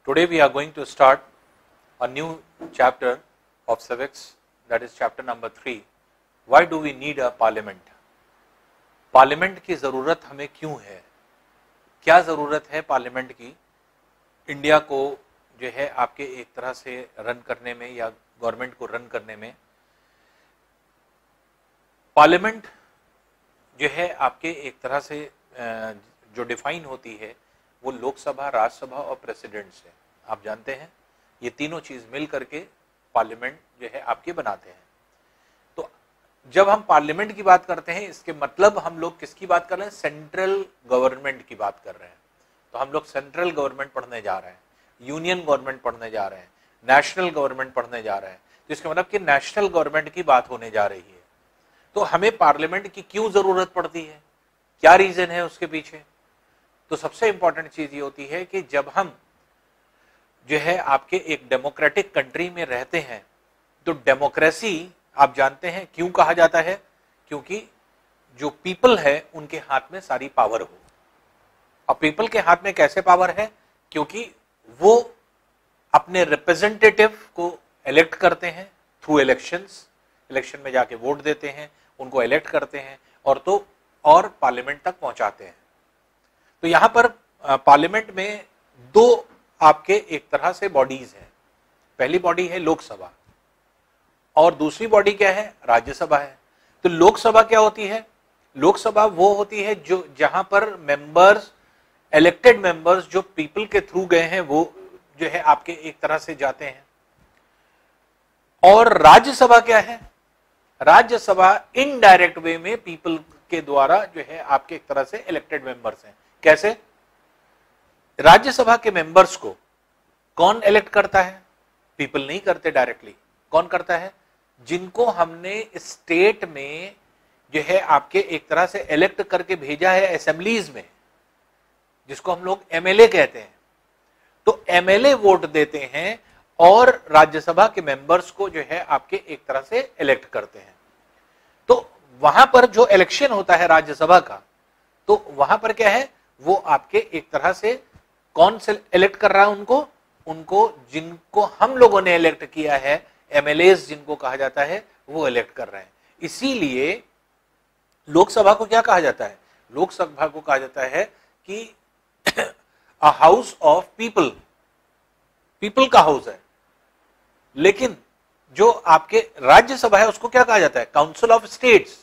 Today we are going to start a new chapter of civics, that is chapter number 3. Why do we need a parliament? Parliament की जरूरत हमें क्यों है? क्या जरूरत है पार्लियामेंट की इंडिया को जो है आपके एक तरह से रन करने में या गवर्नमेंट को रन करने में? पार्लियामेंट जो है आपके एक तरह से जो डिफाइन होती है वो लोकसभा, राज्यसभा और प्रेसिडेंट से, आप जानते हैं ये तीनों चीज मिल करके पार्लियामेंट जो है आपके बनाते हैं। तो जब हम पार्लियामेंट की बात करते हैं इसके मतलब हम लोग किसकी बात कर रहे हैं? सेंट्रल गवर्नमेंट की बात कर रहे हैं। तो हम लोग सेंट्रल गवर्नमेंट पढ़ने जा रहे हैं, यूनियन गवर्नमेंट पढ़ने जा रहे हैं, नेशनल गवर्नमेंट पढ़ने जा रहे हैं। तो इसका मतलब कि नेशनल गवर्नमेंट की बात होने जा रही है। तो हमें पार्लियामेंट की क्यों जरूरत पड़ती है, क्या रीजन है उसके पीछे? तो सबसे इंपॉर्टेंट चीज ये होती है कि जब हम जो है आपके एक डेमोक्रेटिक कंट्री में रहते हैं तो डेमोक्रेसी आप जानते हैं क्यों कहा जाता है? क्योंकि जो पीपल है उनके हाथ में सारी पावर हो। अब पीपल के हाथ में कैसे पावर है? क्योंकि वो अपने रिप्रेजेंटेटिव को इलेक्ट करते हैं थ्रू इलेक्शंस, इलेक्शन में जाके वोट देते हैं, उनको इलेक्ट करते हैं और पार्लियामेंट तक पहुंचाते हैं। तो यहां पर पार्लियामेंट में दो आपके एक तरह से बॉडीज हैं। पहली बॉडी है लोकसभा और दूसरी बॉडी क्या है? राज्यसभा है। तो लोकसभा क्या होती है? लोकसभा वो होती है जो जहां पर मेंबर्स, इलेक्टेड मेंबर्स जो पीपल के थ्रू गए हैं वो जो है आपके एक तरह से जाते हैं। और राज्यसभा क्या है? राज्यसभा इनडायरेक्ट वे में पीपल के द्वारा जो है आपके एक तरह से इलेक्टेड मेंबर्स हैं। कैसे? राज्यसभा के मेंबर्स को कौन इलेक्ट करता है? पीपल नहीं करते डायरेक्टली। कौन करता है? जिनको हमने स्टेट में जो है आपके एक तरह से इलेक्ट करके भेजा है असेंबलीज में, जिसको हम लोग एमएलए कहते हैं। तो एमएलए वोट देते हैं और राज्यसभा के मेंबर्स को जो है आपके एक तरह से इलेक्ट करते हैं। तो वहां पर जो इलेक्शन होता है राज्यसभा का, तो वहां पर क्या है? वो आपके एक तरह से कौन से इलेक्ट कर रहा है? उनको जिनको हम लोगों ने इलेक्ट किया है, एमएलएस जिनको कहा जाता है, वो इलेक्ट कर रहे हैं। इसीलिए लोकसभा को क्या कहा जाता है? लोकसभा को कहा जाता है कि a house of people, people का हाउस है। लेकिन जो आपके राज्यसभा है उसको क्या कहा जाता है? Council of states.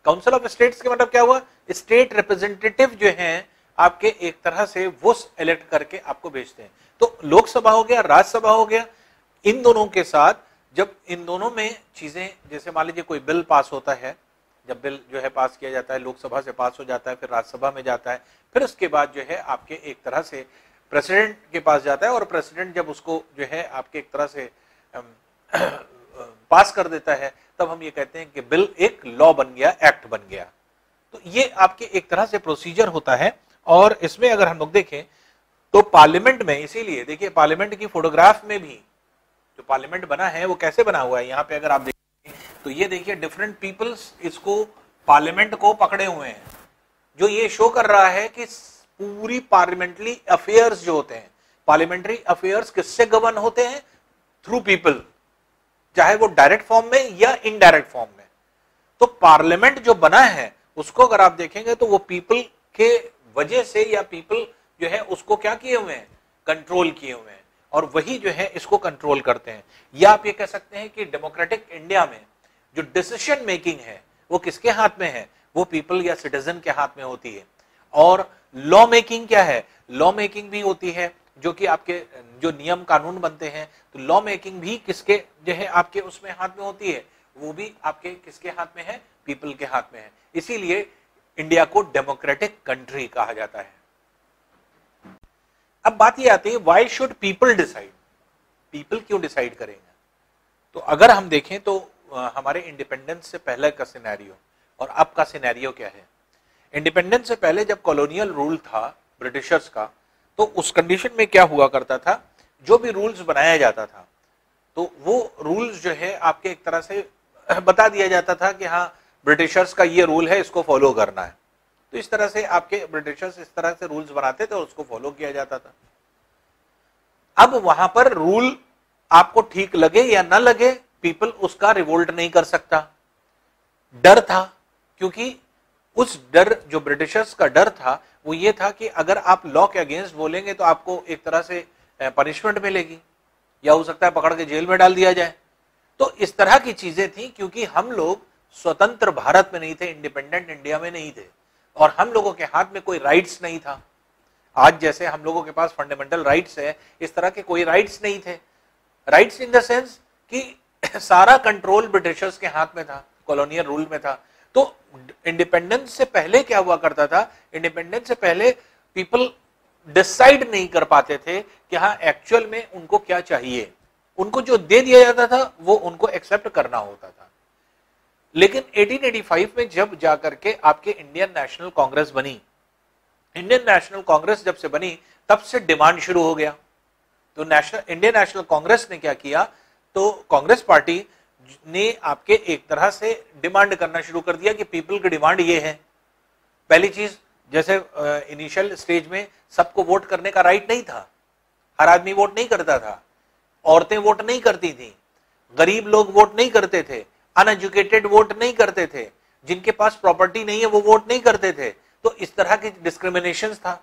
Council of states के मतलब क्या हुआ? स्टेट रिप्रेजेंटेटिव जो हैं आपके एक तरह से वो इलेक्ट करके आपको भेजते हैं। तो लोकसभा हो गया, राज्यसभा हो गया। इन दोनों के साथ जब इन दोनों में चीजें, जैसे मान लीजिए कोई बिल पास होता है, जब बिल जो है पास किया जाता है, लोकसभा से पास हो जाता है, फिर राज्यसभा में जाता है, फिर उसके बाद जो है आपके एक तरह से प्रेसिडेंट के पास जाता है और प्रेसिडेंट जब उसको जो है आपके एक तरह से पास कर देता है, तब हम ये कहते हैं कि बिल एक लॉ बन गया, एक्ट बन गया। तो ये आपके एक तरह से प्रोसीजर होता है। और इसमें अगर हम लोग देखें तो पार्लियामेंट में, इसीलिए देखिए पार्लियामेंट की फोटोग्राफ में भी जो पार्लियामेंट बना है वो कैसे बना हुआ है, यहाँ पे अगर आप देखें तो ये देखिए डिफरेंट पीपल्स इसको पार्लियामेंट को पकड़े हुए हैं, जो ये शो कर रहा है कि पूरी पार्लियामेंट्री अफेयर्स जो होते हैं, पार्लियामेंट्री अफेयर्स किससे गवर्न होते हैं? थ्रू पीपल, चाहे वो डायरेक्ट फॉर्म में या इनडायरेक्ट फॉर्म में। तो पार्लियामेंट जो बना है उसको अगर आप देखेंगे तो वो पीपल के वजह से, या पीपल जो है उसको क्या किए हुए हैं? कंट्रोल किए हुए हैं, और वही जो है इसको कंट्रोल करते हैं। या आप ये कह सकते हैं कि डेमोक्रेटिक इंडिया में जो डिसीजन मेकिंग है वो किसके हाथ में है? वो पीपल या सिटीजन के हाथ में होती है। और लॉ मेकिंग क्या है? लॉ मेकिंग भी होती है, जो कि आपके जो नियम कानून बनते हैं, तो लॉ मेकिंग भी किसके जो है आपके उसमें हाथ में होती है? वो भी आपके किसके हाथ में है? पीपल के हाथ में है। इसीलिए इंडिया को डेमोक्रेटिक कंट्री कहा जाता है। अब बात ये आती है, why should people decide? People क्यों डिसाइड करेंगे? तो अगर हम देखें तो हमारे इंडिपेंडेंस से पहले का सिनेरियो और अब का सिनेरियो क्या है? इंडिपेंडेंस से पहले जब कॉलोनियल रूल था ब्रिटिशर्स का, तो उस कंडीशन में क्या हुआ करता था? जो भी रूल्स बनाया जाता था तो वो रूल्स जो है आपके एक तरह से बता दिया जाता था कि हाँ ब्रिटिशर्स का ये रूल है, इसको फॉलो करना है। तो इस तरह से आपके ब्रिटिशर्स इस तरह से रूल्स बनाते थे और उसको फॉलो किया जाता था। अब वहां पर रूल आपको ठीक लगे या ना लगे, पीपल उसका रिवोल्ट नहीं कर सकता। डर था, क्योंकि उस डर, जो ब्रिटिशर्स का डर था वो ये था कि अगर आप लॉ के अगेंस्ट बोलेंगे तो आपको एक तरह से पनिशमेंट मिलेगी, या हो सकता है पकड़ के जेल में डाल दिया जाए। तो इस तरह की चीजें थी, क्योंकि हम लोग स्वतंत्र भारत में नहीं थे, इंडिपेंडेंट इंडिया में नहीं थे, और हम लोगों के हाथ में कोई राइट्स नहीं था। आज जैसे हम लोगों के पास फंडामेंटल राइट्स है, इस तरह के कोई राइट्स नहीं थे। राइट्स इन द सेंस कि सारा कंट्रोल ब्रिटिशर्स के हाथ में था, कॉलोनियल रूल में था। तो इंडिपेंडेंस से पहले क्या हुआ करता था, इंडिपेंडेंस से पहले पीपल डिसाइड नहीं कर पाते थे कि हाँ एक्चुअल में उनको क्या चाहिए। उनको जो दे दिया जाता था वो उनको एक्सेप्ट करना होता था। लेकिन 1885 में जब जाकर के आपके इंडियन नेशनल कांग्रेस बनी, इंडियन नेशनल कांग्रेस जब से बनी तब से डिमांड शुरू हो गया। तो इंडियन नेशनल कांग्रेस ने क्या किया, तो कांग्रेस पार्टी ने आपके एक तरह से डिमांड करना शुरू कर दिया कि पीपल की डिमांड ये है। पहली चीज, जैसे इनिशियल स्टेज में सबको वोट करने का राइट नहीं था, हर आदमी वोट नहीं करता था, औरतें वोट नहीं करती थी, गरीब लोग वोट नहीं करते थे, अनएजुकेटेड वोट नहीं करते थे, जिनके पास प्रॉपर्टी नहीं है वो वोट नहीं करते थे। तो इस तरह की डिस्क्रिमिनेशन था।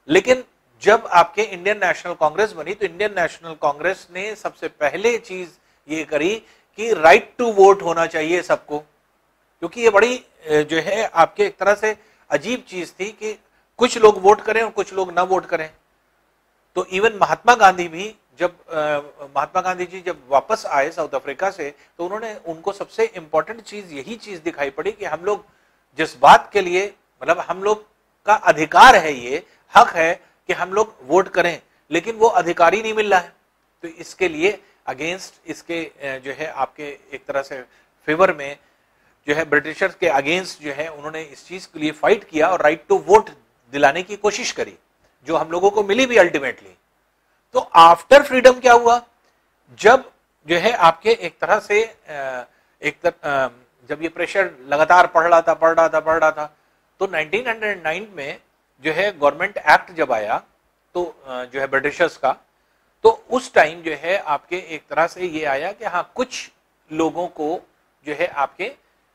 लेकिन जब आपके इंडियन नेशनल कांग्रेस बनी तो इंडियन नेशनल कांग्रेस ने सबसे पहले चीज ये करी कि राइट टू वोट होना चाहिए सबको, क्योंकि ये बड़ी जो है आपके एक तरह से अजीब चीज थी कि कुछ लोग वोट करें और कुछ लोग ना वोट करें। तो इवन महात्मा गांधी भी जब महात्मा गांधी जी जब वापस आए साउथ अफ्रीका से, तो उन्होंने, उनको सबसे इंपॉर्टेंट चीज यही चीज दिखाई पड़ी कि हम लोग जिस बात के लिए, मतलब हम लोग का अधिकार है, ये हक है कि हम लोग वोट करें, लेकिन वो अधिकार ही नहीं मिल रहा है। तो इसके लिए अगेंस्ट, इसके जो है आपके एक तरह से फेवर में जो है ब्रिटिशर्स के अगेंस्ट जो है उन्होंने इस चीज के लिए फाइट किया और राइट टू वोट दिलाने की कोशिश करी, जो हम लोगों को मिली भी अल्टीमेटली। तो आफ्टर फ्रीडम क्या हुआ, जब जो है आपके एक तरह से जब ये प्रेशर लगातार बढ़ रहा था, तो 1909 में जो है गवर्नमेंट एक्ट जब आया, तो जो है ब्रिटिशर्स का, तो उस टाइम जो है आपके एक तरह से ये आया कि हाँ कुछ लोगों को जो है आपके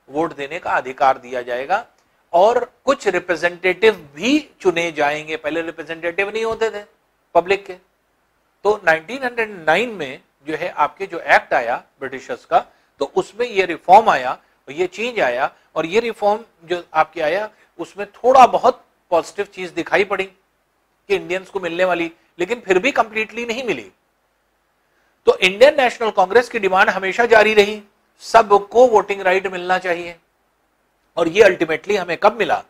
वोट देने का अधिकार दिया जाएगा और कुछ रिप्रेजेंटेटिव भी चुने जाएंगे। पहले रिप्रेजेंटेटिव नहीं होते थे पब्लिक के। तो 1909 में जो है आपके जो एक्ट आया ब्रिटिशर्स का, तो उसमें ये रिफॉर्म आया, ये चेंज आया, और ये रिफॉर्म जो आपके आया उसमें थोड़ा बहुत पॉजिटिव चीज दिखाई पड़ी कि इंडियंस को मिलने वाली, लेकिन फिर भी कंप्लीटली नहीं मिली। तो इंडियन नेशनल कांग्रेस की डिमांड हमेशा जारी रही, सबको वोटिंग राइट मिलना चाहिए। और ये अल्टीमेटली हमें कब मिला,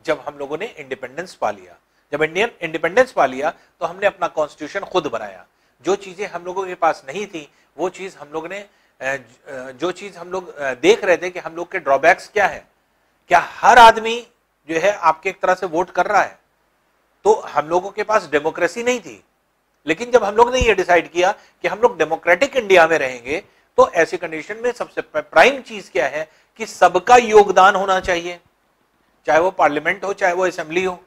जब हम लोगों ने इंडिपेंडेंस पा लिया। जब इंडियन इंडिपेंडेंस पा लिया तो हमने अपना कॉन्स्टिट्यूशन खुद बनाया। जो चीजें हम लोगों के पास नहीं थी, वो चीज हम लोग ने, जो चीज हम लोग देख रहे थे कि हम लोग के ड्रॉबैक्स क्या है, क्या हर आदमी जो है आपके एक तरह से वोट कर रहा है, तो हम लोगों के पास डेमोक्रेसी नहीं थी। लेकिन जब हम लोग ने ये डिसाइड किया कि हम लोग डेमोक्रेटिक इंडिया में रहेंगे, तो ऐसी कंडीशन में सबसे प्राइम चीज क्या है कि सबका योगदान होना चाहिए, चाहे वो पार्लियामेंट हो चाहे वो असेंबली हो।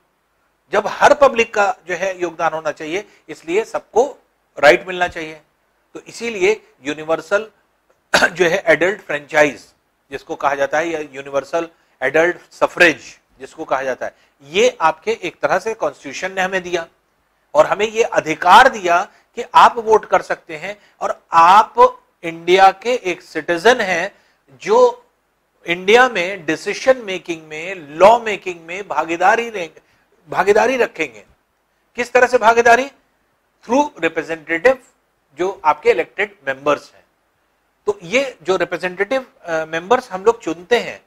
जब हर पब्लिक का जो है योगदान होना चाहिए, इसलिए सबको राइट मिलना चाहिए। तो इसीलिए यूनिवर्सल जो है एडल्ट फ्रेंचाइज जिसको कहा जाता है, या यूनिवर्सल एडल्ट सफरेज जिसको कहा जाता है, ये आपके एक तरह से कॉन्स्टिट्यूशन ने हमें दिया और हमें ये अधिकार दिया कि आप वोट कर सकते हैं और आप इंडिया के एक सिटीजन हैं जो इंडिया में डिसीजन मेकिंग में, लॉ मेकिंग में भागीदारी रखेंगे। किस तरह से भागीदारी? थ्रू रिप्रेजेंटेटिव जो आपके इलेक्टेड मेंबर्स हैं। तो ये जो रिप्रेजेंटेटिव मेंबर्स हम लोग चुनते हैं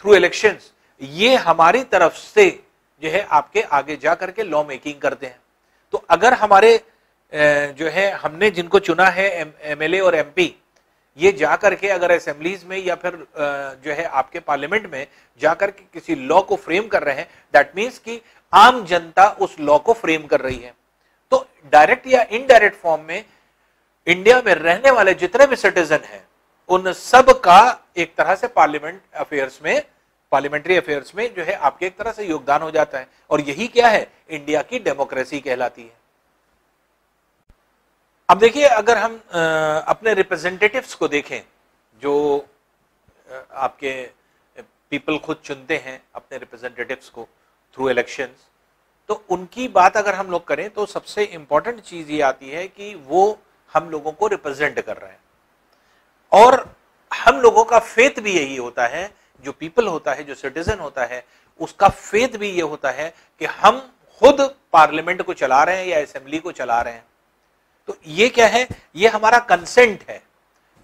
थ्रू इलेक्शंस, ये हमारी तरफ से जो है आपके आगे जा करके लॉ मेकिंग करते हैं। तो अगर हमारे जो है हमने जिनको चुना है एमएलए और एमपी, ये जाकर के अगर असेंबलीज में या फिर जो है आपके पार्लियामेंट में जाकर के किसी लॉ को फ्रेम कर रहे हैं, दैट मीन्स कि आम जनता उस लॉ को फ्रेम कर रही है। तो डायरेक्ट या इनडायरेक्ट फॉर्म में इंडिया में रहने वाले जितने भी सिटीजन हैं, उन सब का एक तरह से पार्लियामेंट्री अफेयर्स में जो है आपके एक तरह से योगदान हो जाता है। और यही क्या है, इंडिया की डेमोक्रेसी कहलाती है। अब देखिए, अगर हम अपने रिप्रेजेंटेटिव्स को देखें, जो आपके पीपल खुद चुनते हैं अपने रिप्रेजेंटेटिव्स को थ्रू इलेक्शंस, तो उनकी बात अगर हम लोग करें तो सबसे इंपॉर्टेंट चीज ये आती है कि वो हम लोगों को रिप्रेजेंट कर रहे हैं। और हम लोगों का फेथ भी यही होता है, जो पीपल होता है, जो सिटीजन होता है, उसका फेथ भी ये होता है कि हम खुद पार्लियामेंट को चला रहे हैं या असेंबली को चला रहे हैं। तो ये क्या है, ये हमारा कंसेंट है,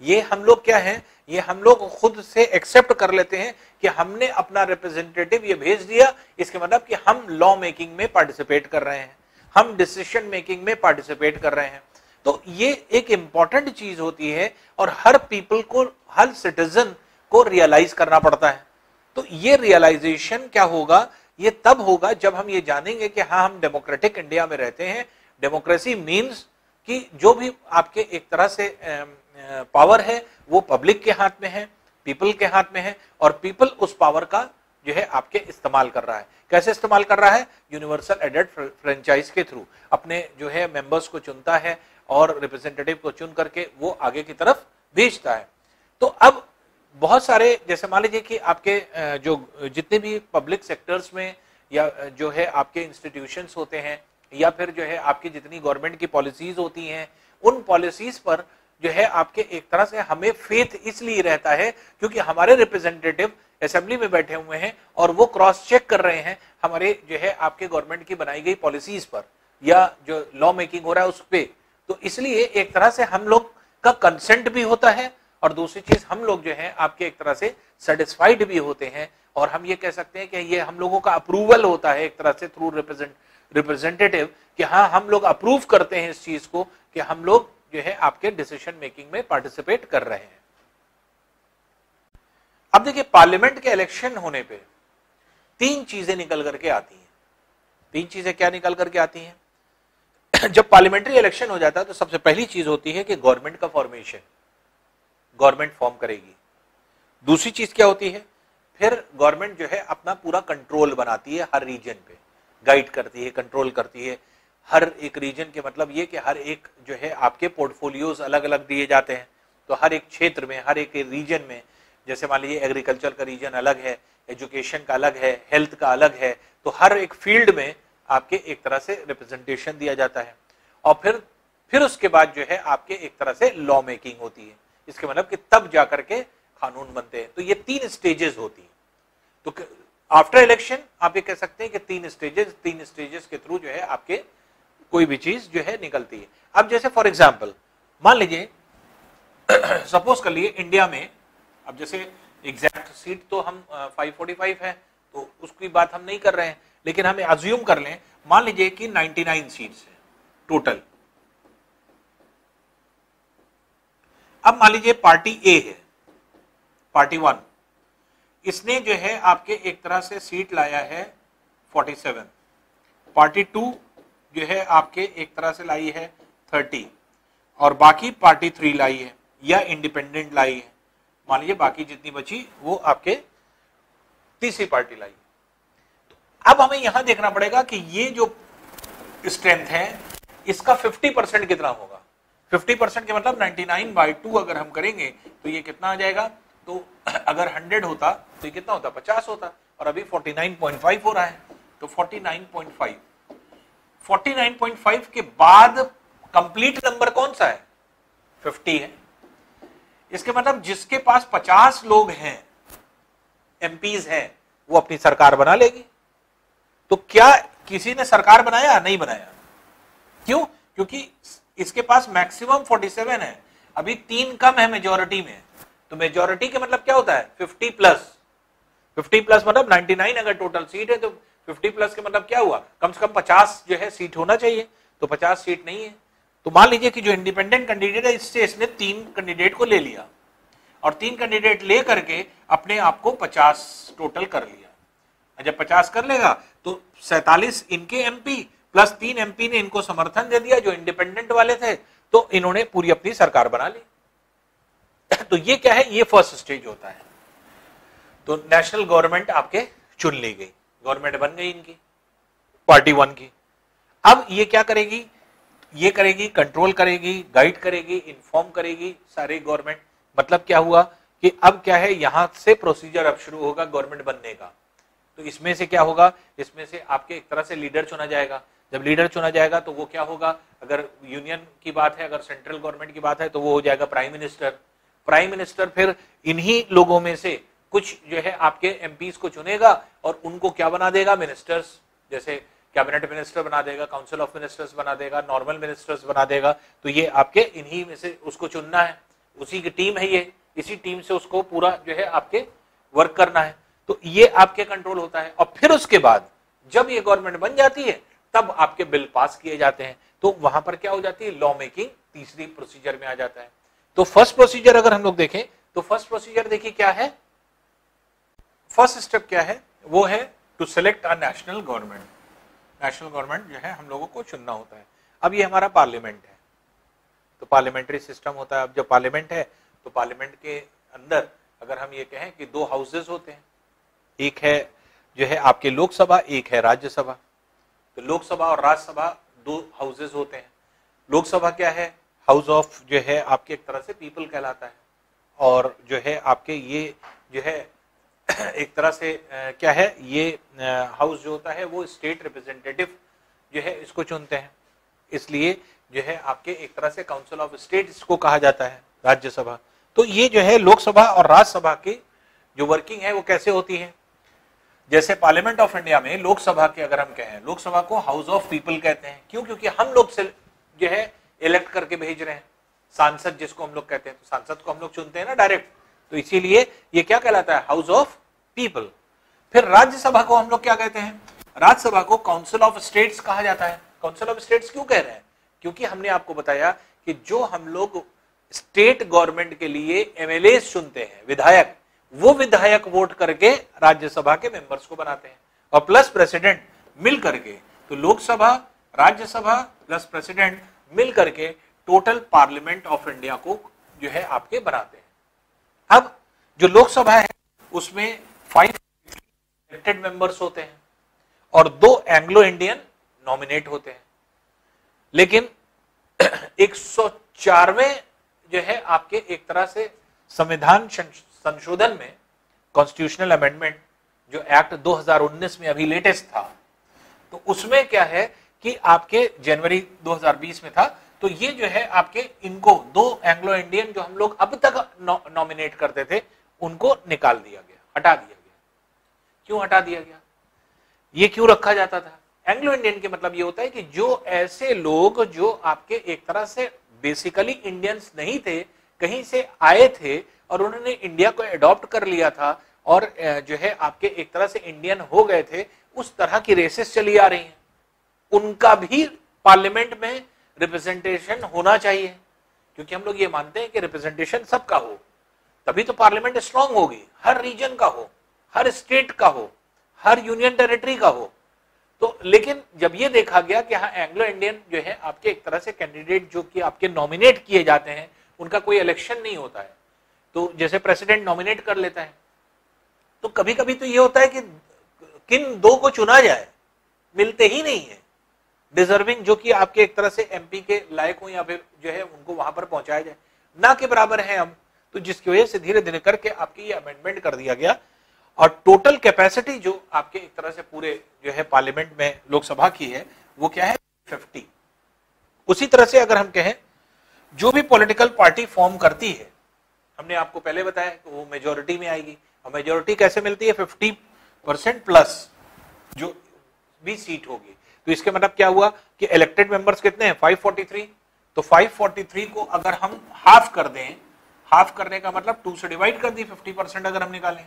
ये हम लोग क्या है, ये हम लोग खुद से एक्सेप्ट कर लेते हैं कि हमने अपना रिप्रेजेंटेटिव ये भेज दिया, इसके मतलब कि हम लॉ मेकिंग में पार्टिसिपेट कर रहे हैं, हम डिसीजन मेकिंग में पार्टिसिपेट कर रहे हैं। तो ये एक इंपॉर्टेंट चीज होती है और हर पीपल को, हर सिटीजन को रियलाइज करना पड़ता है। तो ये रियलाइजेशन क्या होगा, ये तब होगा जब हम ये जानेंगे कि हाँ, हम डेमोक्रेटिक इंडिया में रहते हैं। डेमोक्रेसी मीन्स कि जो भी आपके एक तरह से पावर है वो पब्लिक के हाथ में है, पीपल के हाथ में है, और पीपल उस पावर का जो है आपके इस्तेमाल कर रहा है। कैसे इस्तेमाल कर रहा है? यूनिवर्सल एडेड फ्रेंचाइज के थ्रू अपने जो है मेंबर्स को चुनता है और रिप्रेजेंटेटिव को चुन करके वो आगे की तरफ भेजता है। तो अब बहुत सारे, जैसे मान लीजिए कि आपके जो जितने भी पब्लिक सेक्टर्स में या जो है आपके इंस्टीट्यूशंस होते हैं, या फिर जो है आपकी जितनी गवर्नमेंट की पॉलिसीज होती हैं, उन पॉलिसीज पर जो है आपके एक तरह से हमें फेथ इसलिए रहता है क्योंकि हमारे रिप्रेजेंटेटिव असेंबली में बैठे हुए हैं और वो क्रॉस चेक कर रहे हैं हमारे जो है आपके गवर्नमेंट की बनाई गई पॉलिसीज पर या जो लॉ मेकिंग हो रहा है उस पे। तो इसलिए एक तरह से हम लोग का कंसेंट भी होता है, और दूसरी चीज हम लोग जो है आपके एक तरह से सेटिस्फाइड भी होते हैं, और हम ये कह सकते हैं कि ये हम लोगों का अप्रूवल होता है एक तरह से थ्रू रिप्रेजेंटेटिव, कि हाँ, हम लोग अप्रूव करते हैं इस चीज को कि हम लोग जो है आपके डिसीजन मेकिंग में पार्टिसिपेट कर रहे हैं। अब देखिए, पार्लियामेंट के इलेक्शन होने पे तीन चीजें निकल करके आती हैं। तीन चीजें क्या निकल करके आती हैं? जब पार्लियामेंट्री इलेक्शन हो जाता है तो सबसे पहली चीज होती है कि गवर्नमेंट का फॉर्मेशन, गवर्नमेंट फॉर्म करेगी। दूसरी चीज क्या होती है? फिर गवर्नमेंट जो है अपना पूरा कंट्रोल बनाती है, हर रीजन पे गाइड करती है, कंट्रोल करती है। हर एक रीजन के मतलब ये कि हर एक जो है आपके पोर्टफोलियोज अलग अलग दिए जाते हैं। तो हर एक क्षेत्र में, हर एक रीजन में, जैसे मान लीजिए एग्रीकल्चर का रीजन अलग है, एजुकेशन का अलग है, हेल्थ का अलग है, तो हर एक फील्ड में आपके एक तरह से रिप्रेजेंटेशन दिया जाता है। और फिर उसके बाद जो है आपके एक तरह से लॉ मेकिंग होती है। इसके मतलब कि तब जाकर के कानून बनते हैं। तो ये तीन स्टेजेस होती हैं। तो आफ्टर इलेक्शन आप ये कह सकते हैं कि तीन स्टेजेस के थ्रू जो है आपके कोई भी चीज जो है निकलती है। अब जैसे फॉर एग्जांपल मान लीजिए, सपोज कर लिए इंडिया में, अब जैसे एग्जैक्ट सीट तो हम 545 है, तो उसकी बात हम नहीं कर रहे हैं, लेकिन हम अज्यूम कर लें, मान लीजिए कि 99 सीट्स है टोटल। अब मान लीजिए पार्टी ए है, पार्टी 1, इसने जो है आपके एक तरह से सीट लाया है 47, पार्टी 2 जो है आपके एक तरह से लाई है 30, और बाकी पार्टी 3 लाई है या इंडिपेंडेंट लाई है। मान लीजिए बाकी जितनी बची वो आपके तीसरी पार्टी लाई। तो अब हमें यहां देखना पड़ेगा कि ये जो स्ट्रेंथ है इसका 50% कितना होगा। 50% के मतलब 99/2 अगर हम करेंगे तो ये कितना आ जाएगा? तो अगर 100 होता तो ये कितना होता? 50 होता, और अभी 49.5 हो रहा है। तो 49.5 के बाद कंप्लीट नंबर कौन सा है? 50 है। इसके मतलब जिसके पास 50 लोग हैं, एमपीज हैं, वो अपनी सरकार बना लेगी। तो क्या किसी ने सरकार बनाया? नहीं बनाया। क्यों? क्योंकि इसके पास मैक्सिमम 47 है, अभी 3 कम है मेजॉरिटी में। तो मेजॉरिटी के मतलब क्या होता है? 50 प्लस। 50 प्लस मतलब 99 अगर टोटल सीट है तो 50 प्लस के मतलब क्या हुआ? कम से कम 50 जो है सीट होना चाहिए। तो 50 सीट नहीं है। तो मान लीजिए कि जो इंडिपेंडेंट कैंडिडेट है, इससे इसने 3 कैंडिडेट को ले लिया, और 3 कैंडिडेट ले करके अपने आप को 50 टोटल कर लिया। जब 50 कर लेगा तो 47 इनके एमपी प्लस 3 एमपी ने इनको समर्थन दे दिया जो इंडिपेंडेंट वाले थे, तो इन्होंने पूरी अपनी सरकार बना ली। तो ये क्या है? ये फर्स्ट स्टेज होता है। तो नेशनल गवर्नमेंट आपके चुन ली गई, गवर्नमेंट बन गई इनकी, पार्टी 1 की। अब ये क्या करेगी? ये करेगी, कंट्रोल करेगी, गाइड करेगी, इन्फॉर्म करेगी सारे गवर्नमेंट। मतलब क्या हुआ कि अब क्या है, यहां से प्रोसीजर अब शुरू होगा गवर्नमेंट बनने का। तो इसमें से क्या होगा, इसमें से आपके एक तरह से लीडर चुना जाएगा। जब लीडर चुना जाएगा तो वो क्या होगा, अगर यूनियन की बात है, अगर सेंट्रल गवर्नमेंट की बात है तो वो हो जाएगा प्राइम मिनिस्टर। प्राइम मिनिस्टर फिर इन्हीं लोगों में से कुछ जो है आपके एमपीज को चुनेगा और उनको क्या बना देगा, मिनिस्टर्स। जैसे कैबिनेट मिनिस्टर बना देगा, काउंसिल ऑफ मिनिस्टर्स बना देगा, नॉर्मल मिनिस्टर्स बना देगा। तो ये आपके इन्हीं में से उसको चुनना है, उसी की टीम है ये, इसी टीम से उसको पूरा जो है आपके वर्क करना है। तो ये आपके कंट्रोल होता है। और फिर उसके बाद जब ये गवर्नमेंट बन जाती है तब आपके बिल पास किए जाते हैं। तो वहां पर क्या हो जाती है, लॉ मेकिंग तीसरी प्रोसीजर में आ जाता है। तो फर्स्ट प्रोसीजर अगर हम लोग देखें तो फर्स्ट प्रोसीजर देखिए क्या है, फर्स्ट स्टेप क्या है, वो है to select a national government. National government जो है हम लोगों को चुनना होता है। अब ये हमारा पार्लियामेंट है, तो पार्लियामेंट्री सिस्टम होता है। अब जब पार्लियामेंट है तो पार्लियामेंट के अंदर अगर हम ये कहें कि दो हाउसेज होते हैं, एक है जो है आपके लोकसभा, एक है राज्यसभा। तो लोकसभा और राज्यसभा दो हाउसेज होते हैं। लोकसभा क्या है, हाउस ऑफ जो है आपके एक तरह से पीपल कहलाता है, और जो है आपके ये जो है एक तरह से क्या है, ये हाउस जो होता है वो स्टेट रिप्रेजेंटेटिव जो है इसको चुनते हैं। इसलिए जो है आपके एक तरह से काउंसिल ऑफ स्टेट इसको कहा जाता है, राज्यसभा। तो ये जो है लोकसभा और राज्यसभा की जो वर्किंग है वो कैसे होती है, जैसे पार्लियामेंट ऑफ इंडिया में लोकसभा के अगर हम कहें, लोकसभा को हाउस ऑफ पीपल कहते हैं। क्यों, क्योंकि हम लोग से जो है इलेक्ट करके भेज रहे हैं, सांसद जिसको हम लोग कहते हैं, तो सांसद को हम लोग चुनते हैं ना डायरेक्ट, तो इसीलिए ये क्या कहलाता है, हाउस ऑफ पीपल। फिर राज्यसभा को हम लोग क्या कहते हैं, राज्यसभा को काउंसिल ऑफ स्टेट्स कहा जाता है। काउंसिल ऑफ स्टेट्स क्यों कह रहे हैं, क्योंकि हमने आपको बताया कि जो हम लोग स्टेट गवर्नमेंट के लिए एमएलए चुनते हैं, विधायक, वो विधायक वोट करके राज्यसभा के मेंबर्स को बनाते हैं, और प्लस प्रेसिडेंट मिल करके, तो लोकसभा, राज्यसभा प्लस प्रेसिडेंट मिल करके टोटल पार्लियामेंट ऑफ इंडिया को जो है आपके बनाते हैं। अब जो लोकसभा है उसमें 5 इलेक्टेड मेंबर्स होते हैं और 2 एंग्लो इंडियन नॉमिनेट होते हैं। लेकिन 104वें जो है आपके एक तरह से संविधान संशोधन में, कॉन्स्टिट्यूशनल अमेंडमेंट जो एक्ट 2019 में अभी लेटेस्ट था, तो उसमें क्या है कि आपके जनवरी 2020 में था, तो ये जो है आपके इनको 2 एंग्लो इंडियन जो हम लोग अब तक नॉमिनेट करते थे उनको निकाल दिया गया, हटा दिया गया। क्यों हटा दिया गया, ये क्यों रखा जाता था? एंग्लो इंडियन के मतलब ये होता है कि जो ऐसे लोग जो आपके एक तरह से बेसिकली इंडियंस नहीं थे, कहीं से आए थे और उन्होंने इंडिया को एडॉप्ट कर लिया था और जो है आपके एक तरह से इंडियन हो गए थे, उस तरह की रेसेस चली आ रही हैं, उनका भी पार्लियामेंट में रिप्रेजेंटेशन होना चाहिए। क्योंकि हम लोग ये मानते हैं कि रिप्रेजेंटेशन सबका हो, तभी तो पार्लियामेंट स्ट्रांग होगी, हर रीजन का हो, हर स्टेट का हो, हर यूनियन टेरिटरी का हो। तो लेकिन जब ये देखा गया कि हाँ एंग्लो इंडियन जो है आपके एक तरह से कैंडिडेट जो कि आपके नॉमिनेट किए जाते हैं, उनका कोई इलेक्शन नहीं होता है, तो जैसे प्रेसिडेंट नॉमिनेट कर लेता है, तो कभी कभी तो ये होता है कि किन 2 को चुना जाए, मिलते ही नहीं है डिजर्विंग, जो कि आपके एक तरह से एमपी के लायक हो या फिर जो है उनको वहां पर पहुंचाया जाए, ना के बराबर है हम। तो जिसकी वजह से धीरे धीरे करके आपकी ये अमेंडमेंट कर दिया गया और टोटल कैपेसिटी जो आपके एक तरह से पूरे जो है पार्लियामेंट में लोकसभा की है वो क्या है, 50। उसी तरह से अगर हम कहें जो भी पॉलिटिकल पार्टी फॉर्म करती है, हमने आपको पहले बताया कि वो मेजोरिटी में आएगी, और मेजोरिटी कैसे मिलती है, 50% प्लस जो भी सीट होगी। तो इसके मतलब क्या हुआ कि इलेक्टेड मेंबर्स कितने हैं, 543। तो 543 को अगर हम हाफ कर दें, हाफ करने का मतलब 2 से डिवाइड कर दी, 50% अगर हम निकालें,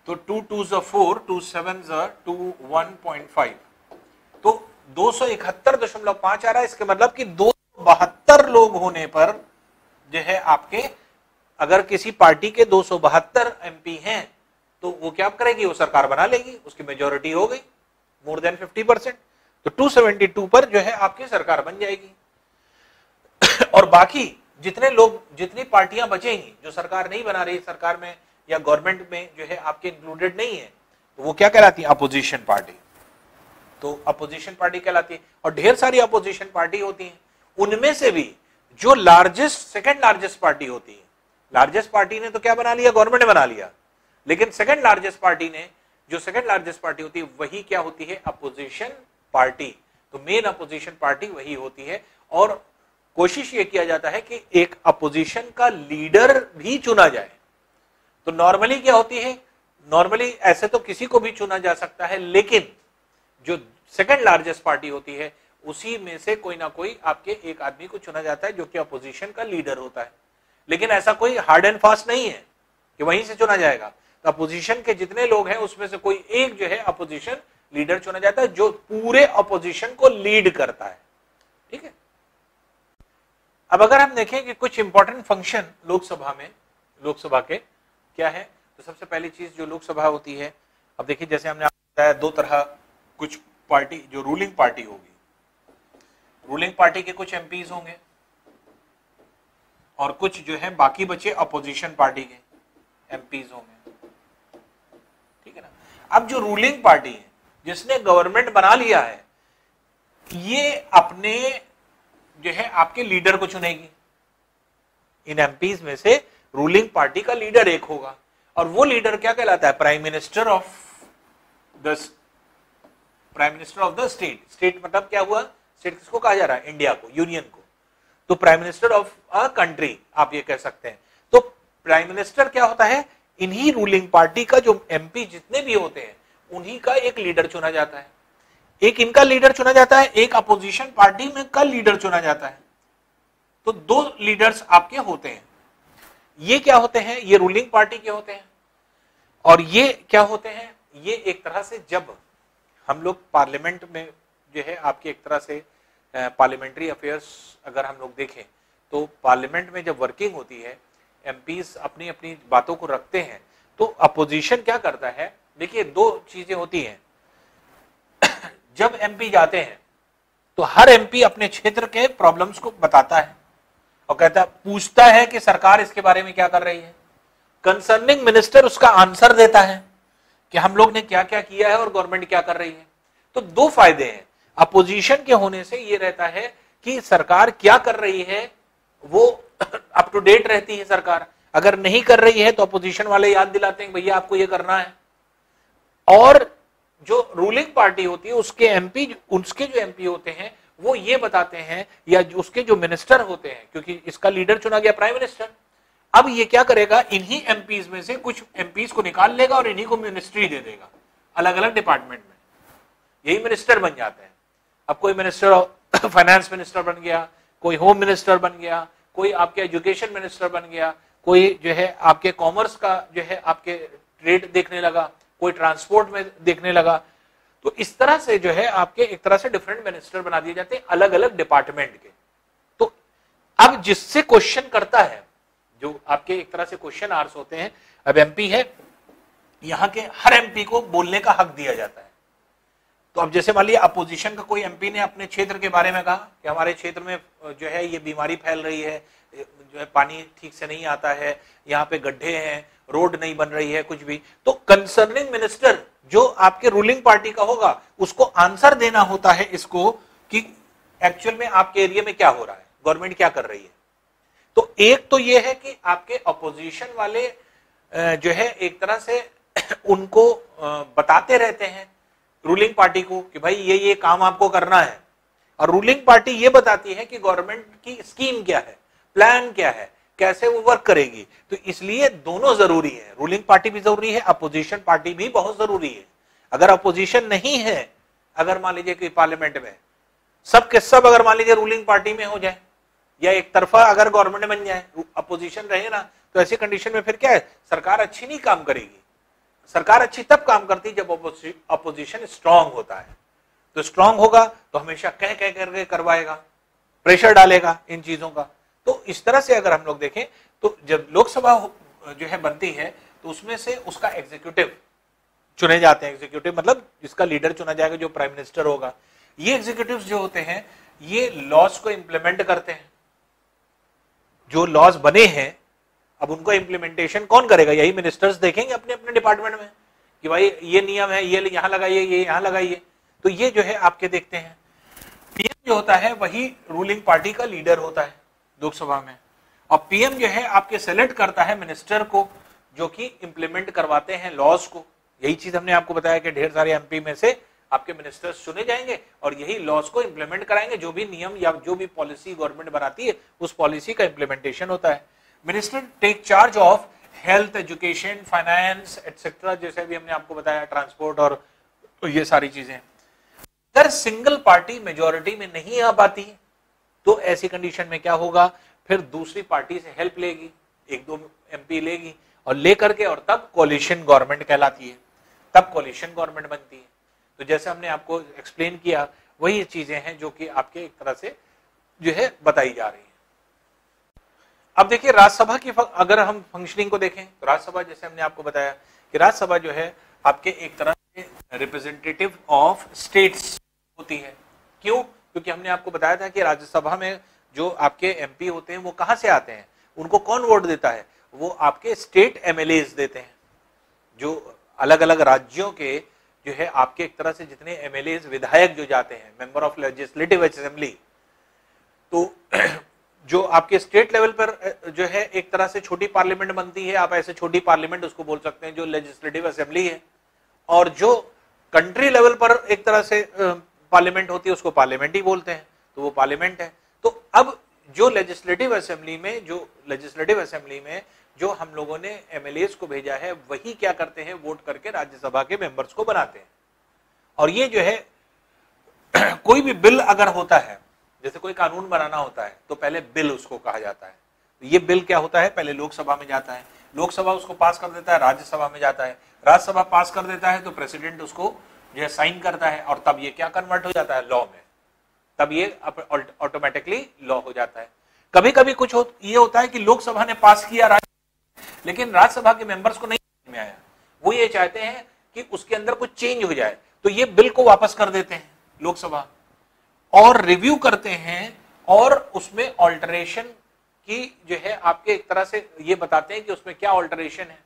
तो 2 2 4, 2 7 2 1.5, तो 271.5 आ रहा है। इसके मतलब कि 272 लोग होने पर जो है आपके, अगर किसी पार्टी के 272 एमपी हैं तो वो क्या करेगी, वो सरकार बना लेगी, उसकी मेजोरिटी हो गई मोर देन 50%, तो 272 पर जो है आपकी सरकार बन जाएगी। और बाकी जितने लोग, जितनी पार्टियां बचेंगी जो सरकार नहीं बना रही, सरकार में या गवर्नमेंट में जो है आपके इंक्लूडेड नहीं है, तो वो क्या कहलाती है, अपोजिशन पार्टी। तो अपोजिशन पार्टी कहलाती है। और ढेर सारी अपोजिशन पार्टी होती हैं, उनमें से भी जो लार्जेस्ट सेकंड लार्जेस्ट पार्टी होती है, लार्जेस्ट पार्टी ने तो क्या बना लिया, गवर्नमेंट ने बना लिया, लेकिन सेकंड लार्जेस्ट पार्टी ने, जो सेकंड लार्जेस्ट पार्टी होती है वही क्या होती है, अपोजिशन पार्टी। तो मेन अपोजिशन पार्टी वही होती है। और कोशिश ये किया जाता है कि एक अपोजिशन का लीडर भी चुना जाए। तो नॉर्मली क्या होती है, नॉर्मली ऐसे तो किसी को भी चुना जा सकता है, लेकिन जो सेकंड लार्जेस्ट पार्टी होती है उसी में से कोई ना कोई आपके एक आदमी को चुना जाता है जो कि अपोजिशन का लीडर होता है। लेकिन ऐसा कोई हार्ड एंड फास्ट नहीं है कि वहीं से चुना जाएगा। तो अपोजिशन के जितने लोग हैं उसमें से कोई एक जो है अपोजिशन लीडर चुना जाता है जो पूरे अपोजिशन को लीड करता है। ठीक है। अब अगर हम देखें कि कुछ इंपॉर्टेंट फंक्शन लोकसभा में, लोकसभा के क्या है, तो सबसे पहली चीज जो लोकसभा होती है, अब देखिए जैसे हमने आपको बताया दो तरह, कुछ पार्टी जो रूलिंग पार्टी होगी, रूलिंग पार्टी के कुछ एमपीज होंगे और कुछ जो है बाकी बचे अपोजिशन पार्टी के एमपीज होंगे। ठीक है ना। अब जो रूलिंग पार्टी है जिसने गवर्नमेंट बना लिया है, ये अपने जो है आपके लीडर को चुनेगी। इन एमपीज में से रूलिंग पार्टी का लीडर एक होगा और वो लीडर क्या कहलाता है, prime minister of the state. State मतलब क्या हुआ, स्टेट किसको कहा जा रहा है, इंडिया को, यूनियन को। तो prime minister of a country आप ये कह सकते हैं। तो प्राइम मिनिस्टर क्या होता है, इन्हीं रूलिंग पार्टी का जो एमपी जितने भी होते हैं उन्हीं का एक लीडर चुना जाता है। एक इनका लीडर चुना जाता है, एक अपोजिशन पार्टी में का लीडर चुना जाता है। तो दो लीडर्स आपके होते हैं। ये क्या होते हैं, ये रूलिंग पार्टी के होते हैं। और ये क्या होते हैं, ये एक तरह से जब हम लोग पार्लियामेंट में जो है आपके एक तरह से पार्लियामेंट्री अफेयर्स अगर हम लोग देखें तो पार्लियामेंट में जब वर्किंग होती है, एमपीज अपनी अपनी बातों को रखते हैं, तो अपोजिशन क्या करता है, देखिए दो चीजें होती हैं। जब एमपी जाते हैं तो हर एमपी अपने क्षेत्र के प्रॉब्लम्स को बताता है और कहता, पूछता है कि सरकार इसके बारे में क्या कर रही है। कंसर्निंग मिनिस्टर उसका आंसर देता है कि हम लोग ने क्या क्या किया है और गवर्नमेंट क्या कर रही है। तो दो फायदे हैं अपोजिशन के होने से, ये रहता है कि सरकार क्या कर रही है वो अप टू डेट रहती है सरकार। अगर नहीं कर रही है तो अपोजिशन वाले याद दिलाते हैं भैया आपको ये करना है। और जो रूलिंग पार्टी होती है उसके एमपी, उसके जो एमपी होते हैं वो ये बताते हैं, या उसके जो मिनिस्टर होते हैं, क्योंकि इसका लीडर चुना गया प्राइम मिनिस्टर, अब ये क्या करेगा, इन्हीं एमपीज में से कुछ एमपीज को निकाल लेगा और इन्हीं को मिनिस्ट्री दे देगा अलग अलग डिपार्टमेंट में। यही मिनिस्टर बन जाते हैं। अब कोई मिनिस्टर फाइनेंस मिनिस्टर बन गया, कोई होम मिनिस्टर बन गया, कोई आपके एजुकेशन मिनिस्टर बन गया, कोई जो है आपके कॉमर्स का जो है आपके ट्रेड देखने लगा, कोई ट्रांसपोर्ट में देखने लगा। तो इस तरह से जो है आपके एक तरह से डिफरेंट मिनिस्टर बना दिए जाते हैं अलग अलग डिपार्टमेंट के। तो अब जिससे क्वेश्चन करता है, जो आपके एक तरह से क्वेश्चन आर्स होते हैं, अब एमपी है, यहां के हर एमपी को बोलने का हक दिया जाता है। तो अब जैसे मान लिया अपोजिशन का कोई एमपी ने अपने क्षेत्र के बारे में कहा कि हमारे क्षेत्र में जो है ये बीमारी फैल रही है, जो है पानी ठीक से नहीं आता है, यहाँ पे गड्ढे हैं, रोड नहीं बन रही है, कुछ भी, तो कंसर्निंग मिनिस्टर जो आपके रूलिंग पार्टी का होगा उसको आंसर देना होता है इसको कि एक्चुअल में आपके एरिया में क्या हो रहा है, गवर्नमेंट क्या कर रही है। तो एक तो ये है कि आपके अपोजिशन वाले जो है एक तरह से उनको बताते रहते हैं रूलिंग पार्टी को कि भाई ये काम आपको करना है, और रूलिंग पार्टी ये बताती है कि गवर्नमेंट की स्कीम क्या है, प्लान क्या है, कैसे वो वर्क करेगी। तो इसलिए दोनों जरूरी है, रूलिंग पार्टी भी जरूरी है, अपोजिशन पार्टी भी बहुत जरूरी है। अगर अपोजिशन नहीं है, अगर मान लीजिए कि पार्लियामेंट में सब के सब अगर मान लीजिए रूलिंग पार्टी में हो जाए या एक तरफा अगर गवर्नमेंट बन जाए, अपोजिशन रहे ना, तो ऐसी कंडीशन में फिर क्या है, सरकार अच्छी नहीं काम करेगी। सरकार अच्छी तब काम करती जब अपोजिशन स्ट्रांग होता है। तो स्ट्रांग होगा तो हमेशा कह करके करवाएगा, प्रेशर डालेगा इन चीजों का। तो इस तरह से अगर हम लोग देखें तो जब लोकसभा जो है बनती है तो उसमें से उसका एग्जीक्यूटिव चुने जाते हैं। एग्जीक्यूटिव मतलब जिसका लीडर चुना जाएगा, जो प्राइम मिनिस्टर होगा। ये एग्जीक्यूटिव्स जो होते हैं ये लॉज को इंप्लीमेंट करते हैं। जो लॉज बने हैं अब उनको इंप्लीमेंटेशन कौन करेगा, यही मिनिस्टर्स देखेंगे अपने अपने डिपार्टमेंट में कि भाई ये नियम है, ये यहां लगाइए, ये यहां लगाइए। तो ये जो है आपके देखते हैं पीएम जो होता है वही रूलिंग पार्टी का लीडर होता है लोकसभा में, और पीएम जो है आपके सेलेक्ट करता है मिनिस्टर को जो कि इंप्लीमेंट करवाते हैं लॉज को। यही चीज हमने आपको बताया कि ढेर सारे एमपी में से आपके मिनिस्टर्स चुने जाएंगे और यही लॉज को इंप्लीमेंट कराएंगे। जो भी नियम या जो भी पॉलिसी गवर्नमेंट बनाती है उस पॉलिसी का इंप्लीमेंटेशन होता है। Minister take charge of health, education, finance etcetera, जैसे भी हमने आपको बताया ट्रांसपोर्ट और ये सारी चीजें। अगर सिंगल पार्टी मेजोरिटी में नहीं आ पाती तो ऐसी कंडीशन में क्या होगा, फिर दूसरी पार्टी से हेल्प लेगी, एक दो एमपी लेगी और लेकर के, और तब कोलिशन गवर्नमेंट कहलाती है, तब कोलिशन गवर्नमेंट बनती है। तो जैसे हमने आपको एक्सप्लेन किया वही चीजें हैं जो कि आपके एक तरह से जो है बताई जा रही है। अब देखिए राज्यसभा की अगर हम फंक्शनिंग को देखें तो राज्यसभा जैसे हमने आपको बताया कि राज्यसभा जो है आपके एक तरह से रिप्रेजेंटेटिव ऑफ स्टेट्स होती है। क्यों? क्योंकि हमने आपको बताया था कि राज्यसभा में जो आपके एमपी होते हैं वो कहां से आते हैं, उनको कौन वोट देता है, वो आपके स्टेट एमएलएज देते हैं। जो अलग अलग राज्यों के जो है आपके एक तरह से जितने एमएलएज विधायक जो जाते हैं, मेंबर ऑफ लेजिस्लेटिव असेंबली, तो जो आपके स्टेट लेवल पर जो है एक तरह से छोटी पार्लियामेंट बनती है, आप ऐसे छोटी पार्लियामेंट उसको बोल सकते हैं जो लेजिस्लेटिव असेंबली है, और जो कंट्री लेवल पर एक तरह से पार्लियामेंट होती है उसको पार्लियामेंट ही बोलते हैं, तो वो पार्लियामेंट है। तो अब जो लेजिस्लेटिव असेंबली में जो हम लोगों ने एमएलएस को भेजा है वही क्या करते हैं, वोट करके राज्यसभा के मेंबर्स को बनाते हैं। और ये जो है कोई भी बिल अगर होता है, जैसे कोई कानून बनाना होता है तो पहले बिल उसको कहा जाता है। तो ये बिल क्या होता है, पहले लोकसभा में जाता है, लोकसभा उसको पास कर देता है, राज्यसभा में जाता है, राज्यसभा पास कर देता है तो प्रेसिडेंट उसको जो है साइन करता है, और तब ये क्या कन्वर्ट हो जाता है लॉ में, तब ये ऑटोमेटिकली लॉ हो जाता है। कभी कभी कुछ ये होता है कि लोकसभा ने पास किया लेकिन राज्यसभा के मेंबर्स को नहीं समझ में आया, वो ये चाहते हैं कि उसके अंदर कुछ चेंज हो जाए, तो ये बिल को वापस कर देते हैं लोकसभा और रिव्यू करते हैं और उसमें ऑल्टरेशन की जो है आपके एक तरह से ये बताते हैं कि उसमें क्या ऑल्टरेशन है,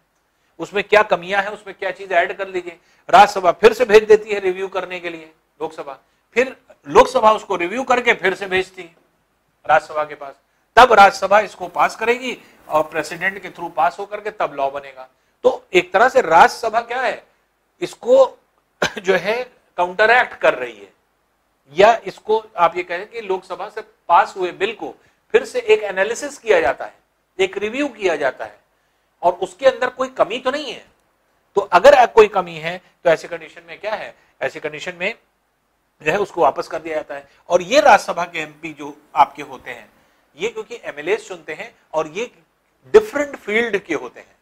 उसमें क्या कमियां हैं, उसमें क्या चीज ऐड कर लीजिए। राज्यसभा फिर से भेज देती है रिव्यू करने के लिए लोकसभा, फिर लोकसभा उसको रिव्यू करके फिर से भेजती है राज्यसभा के पास, तब राज्यसभा इसको पास करेगी और प्रेसिडेंट के थ्रू पास होकर के तब लॉ बनेगा। तो एक तरह से राज्यसभा क्या है, इसको जो है काउंटरएक्ट कर रही है, या इसको आप ये कहें कि लोकसभा से पास हुए बिल को फिर से एक एनालिसिस किया जाता है, एक रिव्यू किया जाता है, और उसके अंदर कोई कमी तो नहीं है। तो अगर कोई कमी है तो ऐसी कंडीशन में क्या है, ऐसी कंडीशन में जो है उसको वापस कर दिया जाता है। और ये राज्यसभा के एमपी जो आपके होते हैं ये क्योंकि एमएलए चुनते हैं और ये डिफरेंट फील्ड के होते हैं,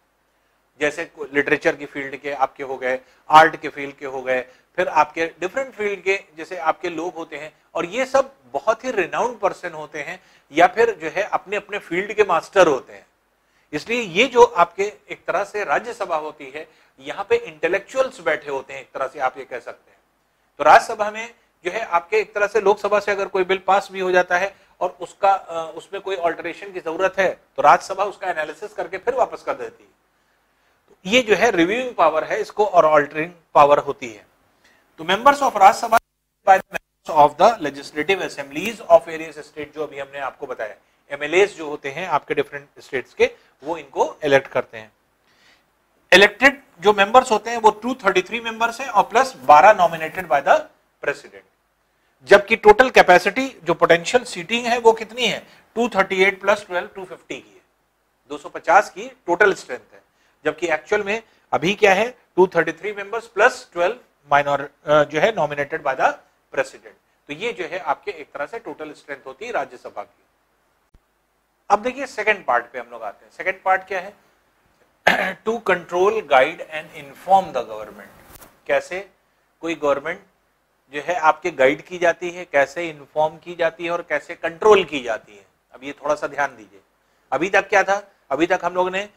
जैसे लिटरेचर की फील्ड के आपके हो गए, आर्ट के फील्ड के हो गए, फिर आपके डिफरेंट फील्ड के जैसे आपके लोग होते हैं, और ये सब बहुत ही रिनाउंड पर्सन होते हैं या फिर जो है अपने अपने फील्ड के मास्टर होते हैं। इसलिए ये जो आपके एक तरह से राज्यसभा होती है, यहाँ पे इंटेलेक्चुअल्स बैठे होते हैं, एक तरह से आप ये कह सकते हैं। तो राज्यसभा में जो है आपके एक तरह से लोकसभा से अगर कोई बिल पास भी हो जाता है और उसका उसमें कोई ऑल्टरेशन की जरूरत है तो राज्यसभा उसका एनालिसिस करके फिर वापस कर देती है। तो ये जो है रिव्यूइंग पावर है इसको, और ऑल्टरिंग पावर होती है। तो members of Rajya Sabha by the members of the legislative assemblies of various state, जो अभी हमने आपको बताया, एमएलएस जो होते हैं आपके डिफरेंट स्टेट्स के, वो इनको इलेक्ट करते हैं। इलेक्टेड जो मेंबर्स होते हैं वो 233 मेंबर्स हैं और plus 12 nominated by the president, जबकि टोटल कैपेसिटी जो पोटेंशियल सीटिंग है वो कितनी है, 238 प्लस 12 250 की है, 250 की टोटल स्ट्रेंथ है, जबकि एक्चुअल में अभी क्या है 233 मेंबर्स प्लस 12 माइनर जो है नॉमिनेटेड बाय द प्रेसिडेंट। तो ये जो है आपके एक तरह से टोटल स्ट्रेंथ होती है राज्यसभा की। अब देखिए सेकंड पार्ट पे हम लोग आते हैं। सेकंड पार्ट क्या है, to control, guide and inform the government. कैसे कोई गवर्नमेंट जो है आपके गाइड की जाती है, कैसे इन्फॉर्म की जाती है और कैसे कंट्रोल की जाती है। अब ये थोड़ा सा ध्यान दीजिए। अभी तक क्या था, अभी तक हम लोग ने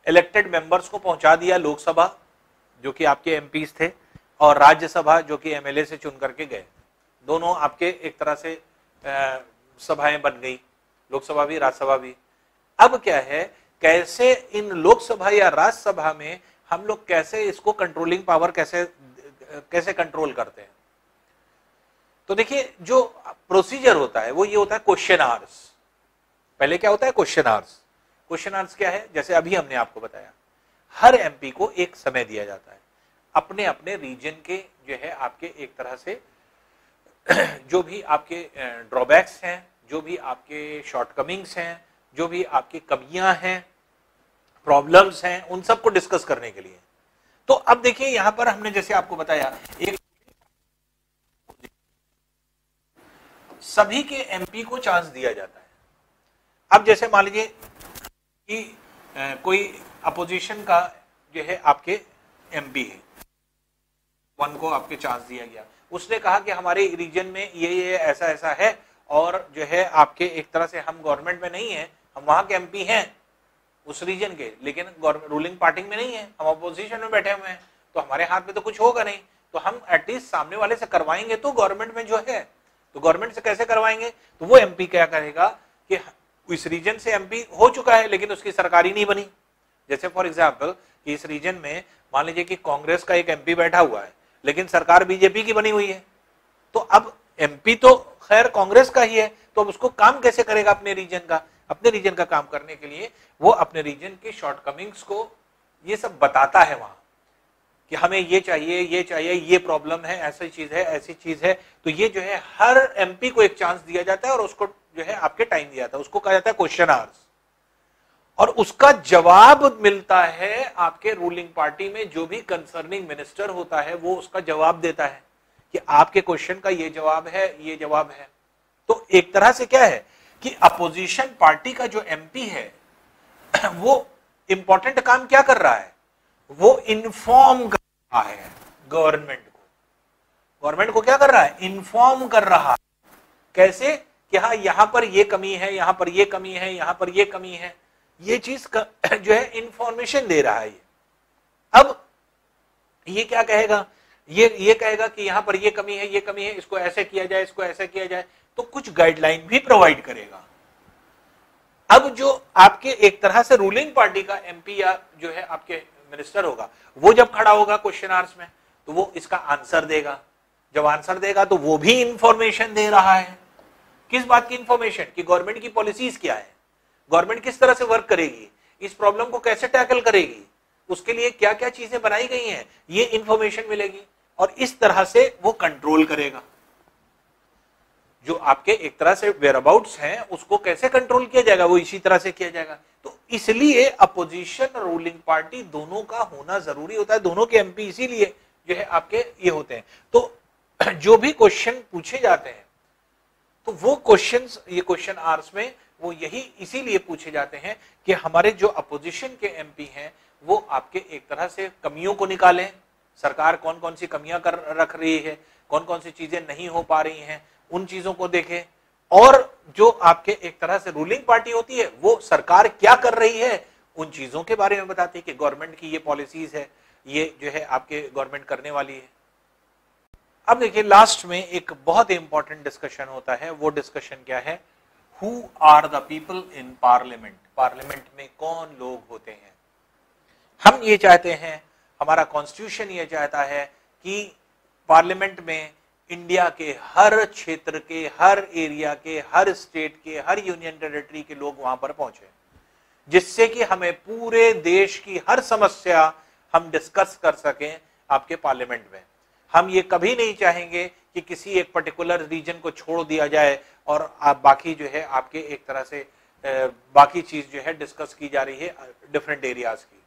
इलेक्टेड मेंबर्स को पहुंचा दिया लोकसभा जो कि आपके एमपीज थे, और राज्यसभा जो कि एमएलए से चुन करके गए, दोनों आपके एक तरह से सभाएं बन गई, लोकसभा भी राज्यसभा भी। अब क्या है, कैसे इन लोकसभा या राज्यसभा में हम लोग कैसे इसको कंट्रोलिंग पावर कैसे कंट्रोल करते हैं। तो देखिए जो प्रोसीजर होता है वो ये होता है क्वेश्चन आवर्स। पहले क्या होता है? Question hours. क्वेश्चन आवर्स क्या है? जैसे अभी हमने आपको बताया, हर एमपी को एक समय दिया जाता है, अपने अपने रीजन के जो है आपके एक तरह से जो भी आपके ड्रॉबैक्स हैं, जो भी आपके शॉर्टकमिंग्स हैं, जो भी आपकी कमियां हैं, प्रॉब्लम्स हैं, उन सबको डिस्कस करने के लिए। तो अब देखिए यहां पर हमने जैसे आपको बताया, एक सभी के एमपी को चांस दिया जाता है। अब जैसे मान लीजिए कि कोई अपोजिशन का जो है आपके एमपी है, वन को आपके चांस दिया गया, उसने कहा कि हमारे रीजन में ये ऐसा ऐसा है और जो है आपके एक तरह से हम गवर्नमेंट में नहीं है, हम वहां के एमपी हैं उस रीजन के, लेकिन रूलिंग पार्टी में नहीं है, हम अपोजिशन में बैठे हुए हैं, तो हमारे हाथ में तो कुछ होगा नहीं, तो हम एटलीस्ट सामने वाले से करवाएंगे तो गवर्नमेंट में जो है, तो गवर्नमेंट से कैसे करवाएंगे? तो वो एमपी क्या करेगा कि इस रीजन से एमपी हो चुका है लेकिन उसकी सरकार ही नहीं बनी। जैसे फॉर एग्जाम्पल कि इस रीजन में मान लीजिए कि कांग्रेस का एक एमपी बैठा हुआ है लेकिन सरकार बीजेपी की बनी हुई है, तो अब एमपी तो खैर कांग्रेस का ही है, तो अब उसको काम कैसे करेगा अपने रीजन का? अपने रीजन का काम करने के लिए वो अपने रीजन के शॉर्टकमिंग्स को ये सब बताता है वहां कि हमें ये चाहिए, ये प्रॉब्लम है, ऐसी चीज है, ऐसी चीज है। तो ये जो है हर एमपी को एक चांस दिया जाता है और उसको जो है आपके टाइम दिया जाता है, उसको कहा जाता है क्वेश्चन आवर्स, और उसका जवाब मिलता है आपके रूलिंग पार्टी में जो भी कंसर्निंग मिनिस्टर होता है, वो उसका जवाब देता है कि आपके क्वेश्चन का ये जवाब है, ये जवाब है। तो एक तरह से क्या है कि अपोजिशन पार्टी का जो एमपी है वो इंपॉर्टेंट काम क्या कर रहा है? वो इन्फॉर्म कर रहा है गवर्नमेंट को। गवर्नमेंट को क्या कर रहा है? इन्फॉर्म कर रहा है। कैसे? कि हाँ यहां पर ये कमी है, यहां पर ये कमी है, यहां पर ये कमी है, ये चीज जो है इंफॉर्मेशन दे रहा है ये। अब ये क्या कहेगा? ये कहेगा कि यहां पर ये कमी है, ये कमी है, इसको ऐसे किया जाए, इसको ऐसे किया जाए, तो कुछ गाइडलाइन भी प्रोवाइड करेगा। अब जो आपके एक तरह से रूलिंग पार्टी का एमपी या जो है आपके मिनिस्टर होगा, वो जब खड़ा होगा क्वेश्चन आवर्स में, तो वो इसका आंसर देगा। जब आंसर देगा तो वो भी इंफॉर्मेशन दे रहा है। किस बात की इंफॉर्मेशन? कि गवर्नमेंट की पॉलिसीज क्या है, गवर्नमेंट किस तरह से वर्क करेगी, इस प्रॉब्लम को कैसे टैकल करेगी, उसके लिए क्या क्या चीजें बनाई गई हैं, ये इंफॉर्मेशन मिलेगी और इस तरह से वो कंट्रोल करेगा। जो आपके एक तरह से वेयरअबाउट्स हैं उसको कैसे कंट्रोल किया जाएगा, वो इसी तरह से किया जाएगा। तो इसलिए अपोजिशन और रूलिंग पार्टी दोनों का होना जरूरी होता है, दोनों के एमपी इसीलिए जो है आपके ये होते हैं। तो जो भी क्वेश्चन पूछे जाते हैं तो वो क्वेश्चंस, ये क्वेश्चन आवर्स में वो यही इसीलिए पूछे जाते हैं कि हमारे जो अपोजिशन के एमपी हैं वो आपके एक तरह से कमियों को निकालें, सरकार कौन कौन सी कमियां कर रख रही है, कौन कौन सी चीजें नहीं हो पा रही हैं, उन चीजों को देखें, और जो आपके एक तरह से रूलिंग पार्टी होती है वो सरकार क्या कर रही है उन चीजों के बारे में बताती है कि गवर्नमेंट की ये पॉलिसीज है, ये जो है आपके गवर्नमेंट करने वाली है। अब देखिए लास्ट में एक बहुत इंपॉर्टेंट डिस्कशन होता है, वो डिस्कशन क्या है? Who are the people in parliament. Parliament में कौन लोग होते हैं? हम ये चाहते हैं, हमारा कॉन्स्टिट्यूशन ये चाहता है कि पार्लियामेंट में इंडिया के हर क्षेत्र के, हर एरिया के, हर स्टेट के, हर यूनियन टेरिटरी के लोग वहां पर पहुंचे, जिससे कि हमें पूरे देश की हर समस्या हम डिस्कस कर सकें आपके पार्लियामेंट में। हम ये कभी नहीं चाहेंगे कि किसी एक पर्टिकुलर रीजन को छोड़ दिया जाए और आप बाकी जो है आपके एक तरह से बाकी चीज जो है डिस्कस की जा रही है डिफरेंट एरियाज की।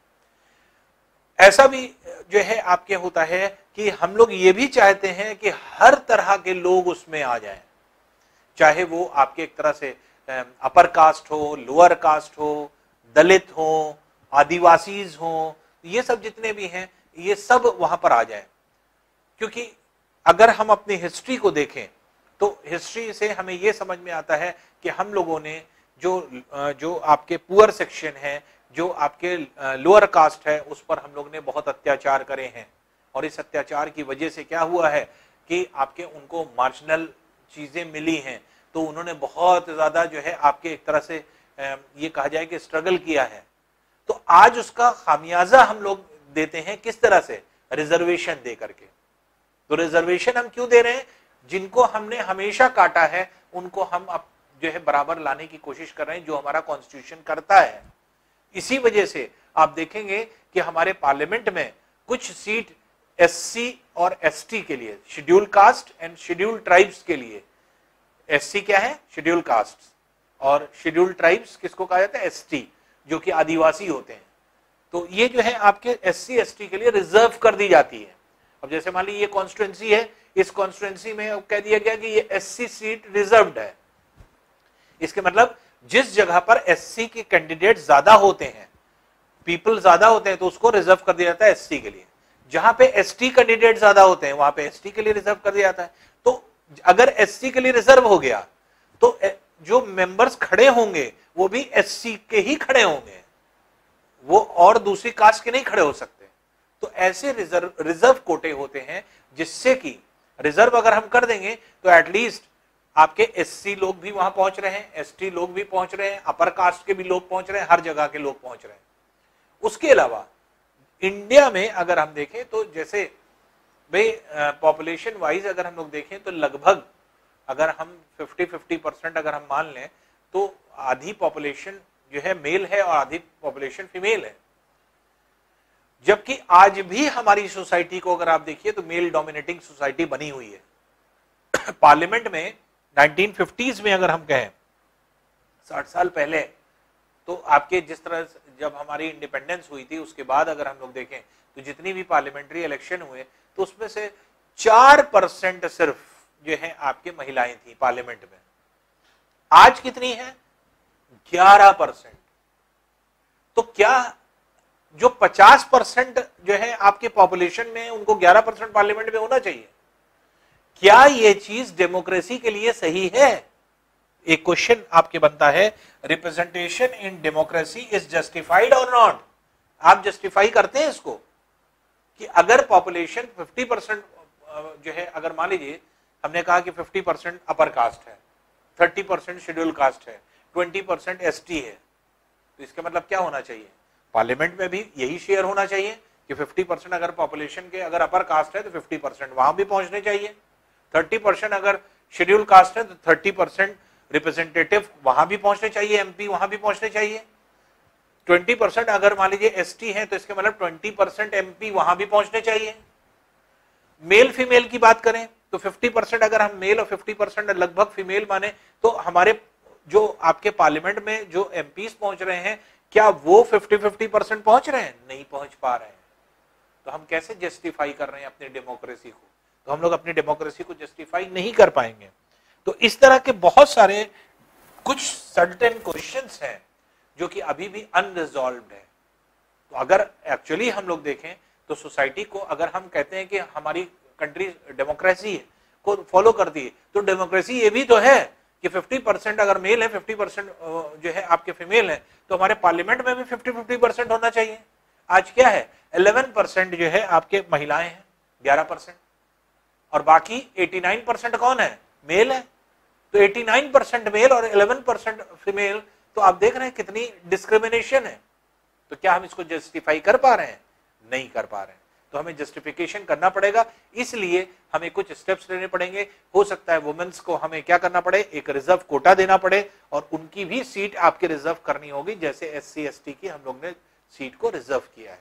ऐसा भी जो है आपके होता है कि हम लोग ये भी चाहते हैं कि हर तरह के लोग उसमें आ जाएं, चाहे वो आपके एक तरह से अपर कास्ट हो, लोअर कास्ट हो, दलित हो, आदिवासीज हो, ये सब जितने भी हैं ये सब वहां पर आ जाएं। क्योंकि अगर हम अपनी हिस्ट्री को देखें तो हिस्ट्री से हमें यह समझ में आता है कि हम लोगों ने जो आपके पुअर सेक्शन है, जो आपके लोअर कास्ट है, उस पर हम लोग ने बहुत अत्याचार करे हैं, और इस अत्याचार की वजह से क्या हुआ है कि आपके उनको मार्जिनल चीजें मिली हैं, तो उन्होंने बहुत ज्यादा जो है आपके एक तरह से ये कहा जाए कि स्ट्रगल किया है। तो आज उसका खामियाजा हम लोग देते हैं किस तरह से? रिजर्वेशन दे करके। तो रिजर्वेशन हम क्यों दे रहे हैं? जिनको हमने हमेशा काटा है उनको हम अब जो है बराबर लाने की कोशिश कर रहे हैं, जो हमारा कॉन्स्टिट्यूशन करता है। इसी वजह से आप देखेंगे कि हमारे पार्लियामेंट में कुछ सीट एससी और एसटी के लिए, schedule caste and schedule tribes के लिए, एससी क्या है? शेड्यूल कास्ट, और शेड्यूल ट्राइब्स किसको कहा जाता है? एसटी, जो कि आदिवासी होते हैं। तो ये जो है आपके एससी एसटी के लिए रिजर्व कर दी जाती है। अब जैसे मान लीजिए ये कॉन्स्टिट्यूंसी है, इस कॉन्स्टिट्यूंसी में अब कह दिया गया कि ये एससी सीट रिजर्व्ड है। इसके मतलब जिस जगह पर एससी के कैंडिडेट ज्यादा होते हैं, पीपल ज्यादा होते हैं, तो उसको रिजर्व कर दिया जाता है एससी के लिए। जहां पे एसटी कैंडिडेट ज्यादा होते हैं वहां पे एसटी के लिए रिजर्व कर दिया जाता है। तो अगर एससी के लिए रिजर्व हो गया तो जो मेंबर्स खड़े होंगे वो भी एससी के ही खड़े होंगे, वो और दूसरी कास्ट के नहीं खड़े हो सकते। तो ऐसे रिजर्व कोटे होते हैं जिससे कि रिजर्व अगर हम कर देंगे तो एटलीस्ट आपके एससी लोग भी वहां पहुंच रहे हैं, एसटी लोग भी पहुंच रहे हैं, अपर कास्ट के भी लोग पहुंच रहे हैं, हर जगह के लोग पहुंच रहे हैं। उसके अलावा इंडिया में अगर हम देखें तो जैसे भाई पॉपुलेशन वाइज अगर हम लोग देखें तो लगभग अगर हम 50-50% अगर हम मान लें तो आधी पॉपुलेशन जो है मेल है और आधी पॉपुलेशन फीमेल है। जबकि आज भी हमारी सोसाइटी को अगर आप देखिए तो मेल डोमिनेटिंग सोसाइटी बनी हुई है। पार्लियामेंट में 1950s में अगर हम कहें 60 साल पहले, तो आपके जिस तरह जब हमारी इंडिपेंडेंस हुई थी उसके बाद अगर हम लोग देखें तो जितनी भी पार्लियामेंट्री इलेक्शन हुए तो उसमें से 4% सिर्फ जो है आपके महिलाएं थी पार्लियामेंट में। आज कितनी है? 11%। तो क्या जो 50% जो है आपके पॉपुलेशन में उनको 11% पार्लियामेंट में होना चाहिए? क्या यह चीज डेमोक्रेसी के लिए सही है? एक क्वेश्चन आपके बनता है, representation in democracy is justified और नॉट? आप जस्टिफाई करते हैं इसको कि अगर पॉपुलेशन 50% जो है, अगर मान लीजिए हमने कहा कि 50% अपर कास्ट है, 30% शेड्यूल कास्ट है, 20% एसटी है, तो इसका मतलब क्या होना चाहिए? पार्लियामेंट में भी यही शेयर होना चाहिए कि 50% अगर पॉपुलेशन के अगर अपर कास्ट है तो 50% वहां भी पहुंचने चाहिए, 30% अगर शेड्यूल कास्ट है तो 30% रिप्रेजेंटेटिव वहां भी पहुंचने चाहिए, एमपी वहां भी पहुंचने चाहिए। 20% अगर मान लीजिए एसटी है तो इसके मतलब 20% एमपी वहां भी पहुंचने चाहिए। मेल फीमेल की बात करें तो 50% अगर हम मेल और 50% लगभग फीमेल माने तो हमारे जो आपके पार्लियामेंट में जो एमपीज पहुंच रहे हैं, क्या वो 50-50% पहुंच रहे हैं? नहीं पहुंच पा रहे हैं। तो हम कैसे जस्टिफाई कर रहे हैं अपनी डेमोक्रेसी को? तो हम लोग अपनी डेमोक्रेसी को जस्टिफाई नहीं कर पाएंगे। तो इस तरह के बहुत सारे कुछ सर्टेन क्वेश्चंस हैं जो कि अभी भी अनरिजॉल्व्ड है। तो अगर एक्चुअली हम लोग देखें तो सोसाइटी को, अगर हम कहते हैं कि हमारी कंट्री डेमोक्रेसी को फॉलो करती है, तो डेमोक्रेसी ये भी तो है कि 50% अगर मेल है, 50% जो है आपके फीमेल है, तो हमारे पार्लियामेंट में भी 50-50% होना चाहिए। आज क्या है? 11% जो है आपके महिलाएं हैं, 11%, और बाकी 89% कौन है? मेल है। तो 89% मेल और 11% फीमेल, तो आप देख रहे हैं कितनी डिस्क्रिमिनेशन है। तो क्या हम इसको जस्टिफाई कर पा रहे हैं? नहीं कर पा रहे हैं। तो हमें जस्टिफिकेशन करना पड़ेगा, इसलिए हमें कुछ स्टेप्स लेने पड़ेंगे। हो सकता है वुमेन्स को हमें क्या करना पड़े, एक रिजर्व कोटा देना पड़े और उनकी भी सीट आपके रिजर्व करनी होगी, जैसे एससी एसटी की हम लोग ने सीट को रिजर्व किया है।